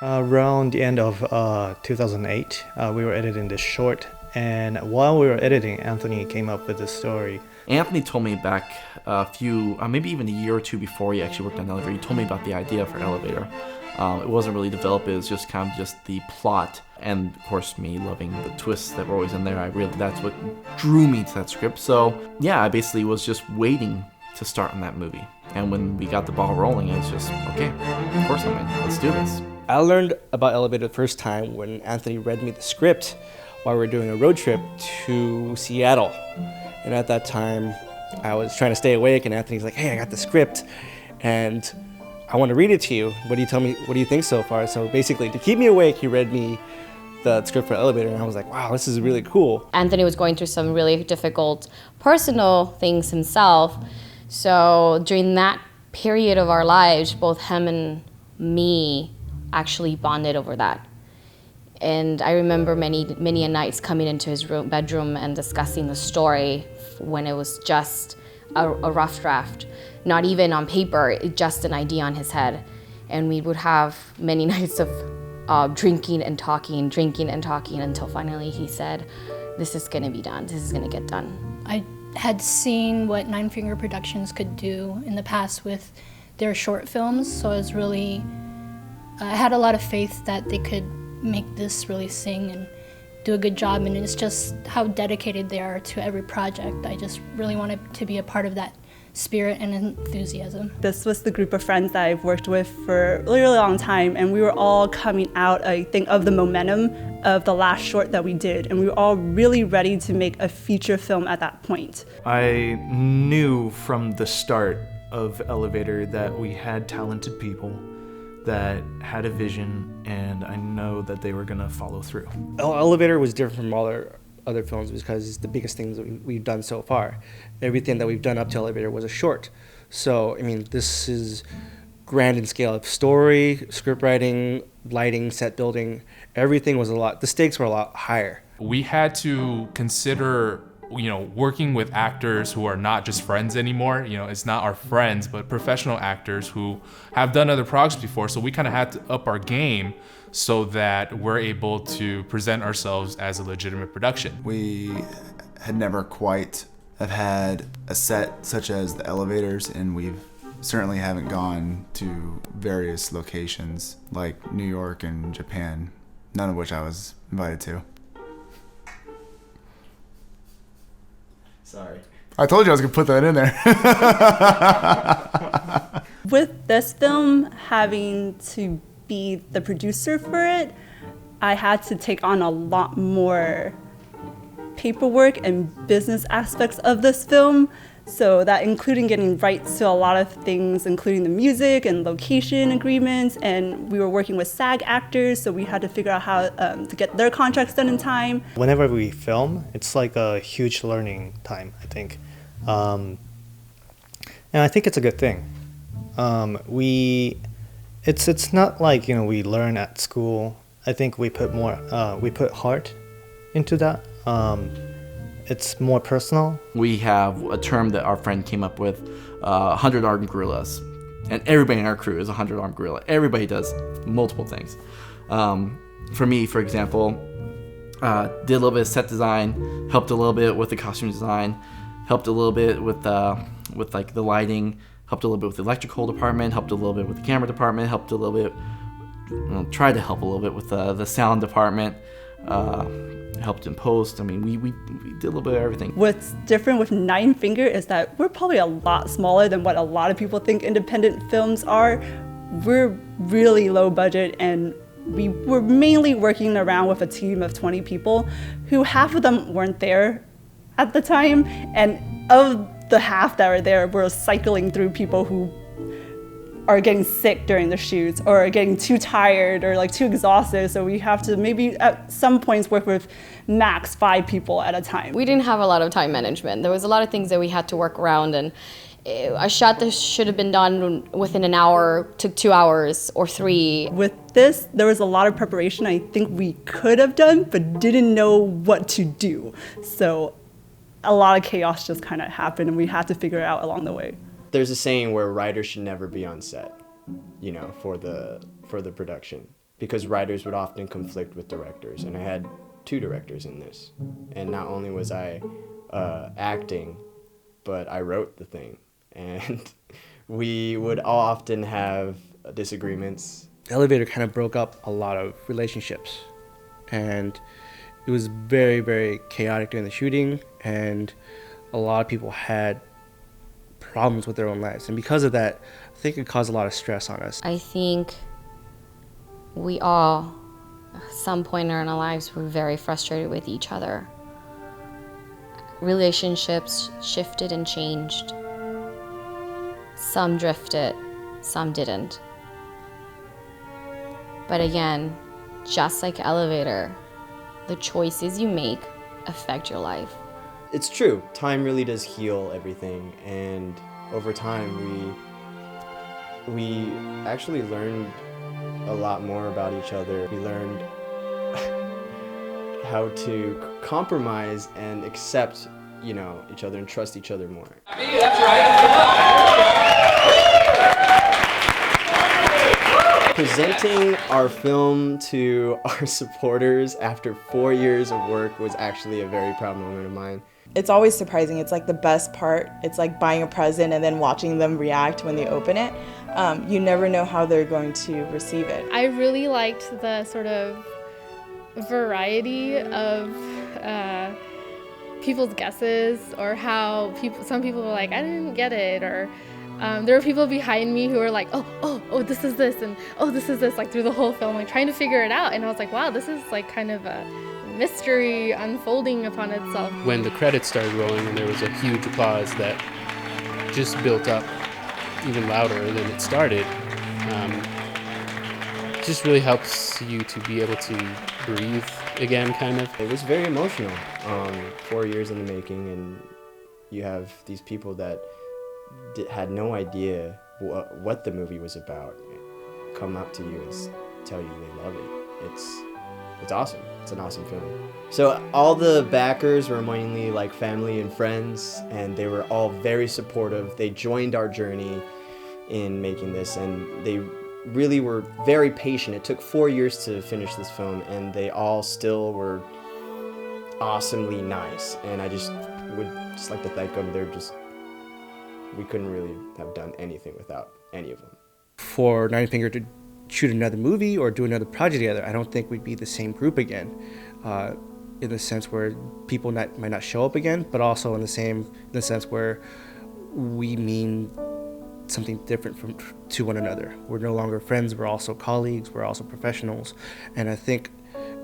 Around the end of 2008, we were editing this short, and while we were editing, Anthony came up with this story. Anthony told me back a few, maybe even a year or two before he actually worked on Elevator, he told me about the idea for Elevator. It wasn't really developed, it was just kind of just the plot, and of course me loving the twists that were always in there. That's what drew me to that script. So yeah, I basically was just waiting to start on that movie. And when we got the ball rolling, it was just, okay, of course I'm in, let's do this. I learned about Elevator the first time when Anthony read me the script while we were doing a road trip to Seattle. And at that time, I was trying to stay awake, and Anthony's like, hey, I got the script, and I want to read it to you. What do you think so far? So basically, to keep me awake, he read me the script for Elevator, and I was like, wow, this is really cool. Anthony was going through some really difficult personal things himself. So during that period of our lives, both him and me actually bonded over that. And I remember many a nights coming into his bedroom and discussing the story when it was just a rough draft, not even on paper, just an idea on his head. And we would have many nights of drinking and talking until finally he said, this is gonna be done, this is gonna get done. I had seen what Nine Finger Productions could do in the past with their short films, so I had a lot of faith that they could make this really sing and do a good job, and it's just how dedicated they are to every project. I just really wanted to be a part of that spirit and enthusiasm. This was the group of friends that I've worked with for a really long time, and we were all coming out, I think, of the momentum of the last short that we did, and we were all really ready to make a feature film at that point. I knew from the start of Elevator that we had talented people that had a vision, and I know that they were gonna follow through. Elevator was different from all our other films because it's the biggest things that we've done so far. Everything that we've done up to Elevator was a short. So, I mean, this is grand in scale of story, script writing, lighting, set building. Everything was the stakes were a lot higher. We had to consider working with actors who are not just friends anymore. It's not our friends, but professional actors who have done other projects before. So we kind of had to up our game so that we're able to present ourselves as a legitimate production. We had never quite have had a set such as the Elevators, and we certainly haven't gone to various locations like New York and Japan, none of which I was invited to. Sorry. I told you I was gonna put that in there. With this film, having to be the producer for it, I had to take on a lot more paperwork and business aspects of this film. So that including getting rights to a lot of things, including the music and location agreements, and we were working with SAG actors, so we had to figure out how to get their contracts done in time. Whenever we film, it's like a huge learning time, I think. And I think it's a good thing. It's not like, we learn at school. I think we put heart into that. It's more personal. We have a term that our friend came up with, 100-armed gorillas. And everybody in our crew is a 100-armed gorilla. Everybody does multiple things. For me, for example, did a little bit of set design, helped a little bit with the costume design, helped a little bit with like the lighting, helped a little bit with the electrical department, helped a little bit with the camera department, helped a little bit, tried to help a little bit with the sound department. Helped in post. I mean, we did a little bit of everything. What's different with Nine Finger is that we're probably a lot smaller than what a lot of people think independent films are. We're really low budget, and we were mainly working around with a team of 20 people who half of them weren't there at the time, and of the half that were there, we're cycling through people who are getting sick during the shoots or are getting too tired or too exhausted, so we have to maybe at some points work with max 5 people at a time. We didn't have a lot of time management. There was a lot of things that we had to work around, and a shot that should have been done within an hour took 2 hours or 3. With this, there was a lot of preparation I think we could have done but didn't know what to do, so a lot of chaos just kind of happened, and we had to figure it out along the way. There's a saying where writers should never be on set, for the production. because writers would often conflict with directors, and I had 2 directors in this. And not only was I acting, but I wrote the thing. And we would often have disagreements. Elevator kind of broke up a lot of relationships, and it was very, very chaotic during the shooting, and a lot of people had problems with their own lives. And because of that, I think it caused a lot of stress on us. I think we all, at some point in our lives, were very frustrated with each other. Relationships shifted and changed. Some drifted, some didn't. But again, just like Elevator, the choices you make affect your life. It's true, time really does heal everything, and over time we actually learned a lot more about each other. We learned how to compromise and accept, each other and trust each other more. Presenting our film to our supporters after 4 years of work was actually a very proud moment of mine. It's always surprising. It's like the best part. It's like buying a present and then watching them react when they open it. You never know how they're going to receive it. I really liked the sort of variety of people's guesses, or how some people were like, I didn't get it, or there were people behind me who were like, oh, this is this, and oh, this is this, like through the whole film, like trying to figure it out. And I was like, wow, this is like kind of a mystery unfolding upon itself. When the credits started rolling and there was a huge applause that just built up even louder than it started, it just really helps you to be able to breathe again, kind of. It was very emotional. 4 years in the making, and you have these people that had no idea what the movie was about come up to you and tell you they love it. It's awesome. It's an awesome film. So all the backers were mainly like family and friends, and they were all very supportive. They joined our journey in making this, and they really were very patient. It took 4 years to finish this film, and they all still were awesomely nice. And I would like to thank them. We couldn't really have done anything without any of them. For Nine Finger to shoot another movie or do another project together, I don't think we'd be the same group again, in the sense where people might not show up again, but also in the sense where we mean something different to one another. We're no longer friends, we're also colleagues, we're also professionals, and I think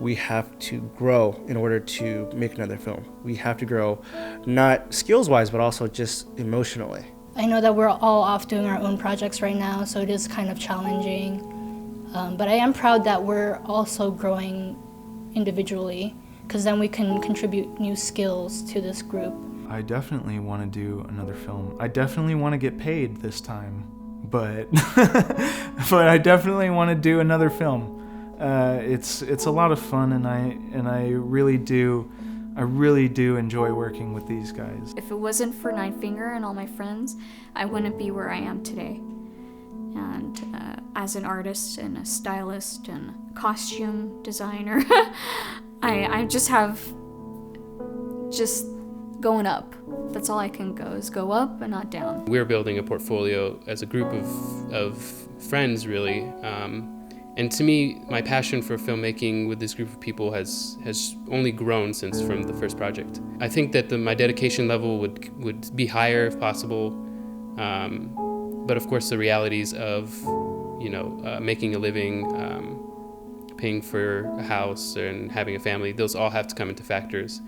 we have to grow in order to make another film. We have to grow, not skills-wise, but also just emotionally. I know that we're all off doing our own projects right now, so it is kind of challenging. But I am proud that we're also growing individually, because then we can contribute new skills to this group. I definitely want to do another film. I definitely want to get paid this time, but but I definitely want to do another film. It's a lot of fun, and I really do enjoy working with these guys. If it wasn't for Nine Finger and all my friends, I wouldn't be where I am today. And as an artist and a stylist and a costume designer, I just have going up. That's all I can go, is go up and not down. We're building a portfolio as a group of friends, really. And to me, my passion for filmmaking with this group of people has only grown from the first project. I think that my dedication level would be higher if possible, but of course the realities of making a living, paying for a house and having a family, those all have to come into factors.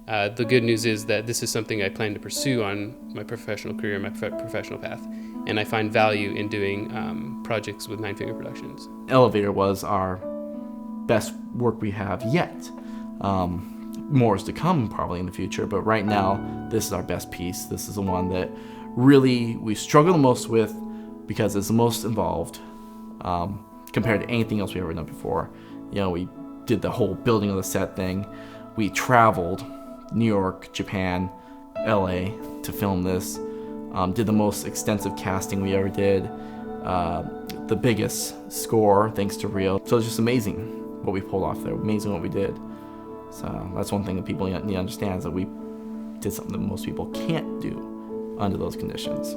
The good news is that this is something I plan to pursue on my professional career, my professional path. And I find value in doing projects with Nine Finger Productions. Elevator was our best work we have yet. More is to come probably in the future, but right now, this is our best piece. This is the one that really we struggle the most with because it's the most involved compared to anything else we've ever done before. We did the whole building of the set thing. We traveled New York, Japan, LA to film this. Did the most extensive casting we ever did. the biggest score thanks to Rio. So it's just amazing what we pulled off there, amazing what we did. So that's one thing that people need to understand, is that we did something that most people can't do under those conditions.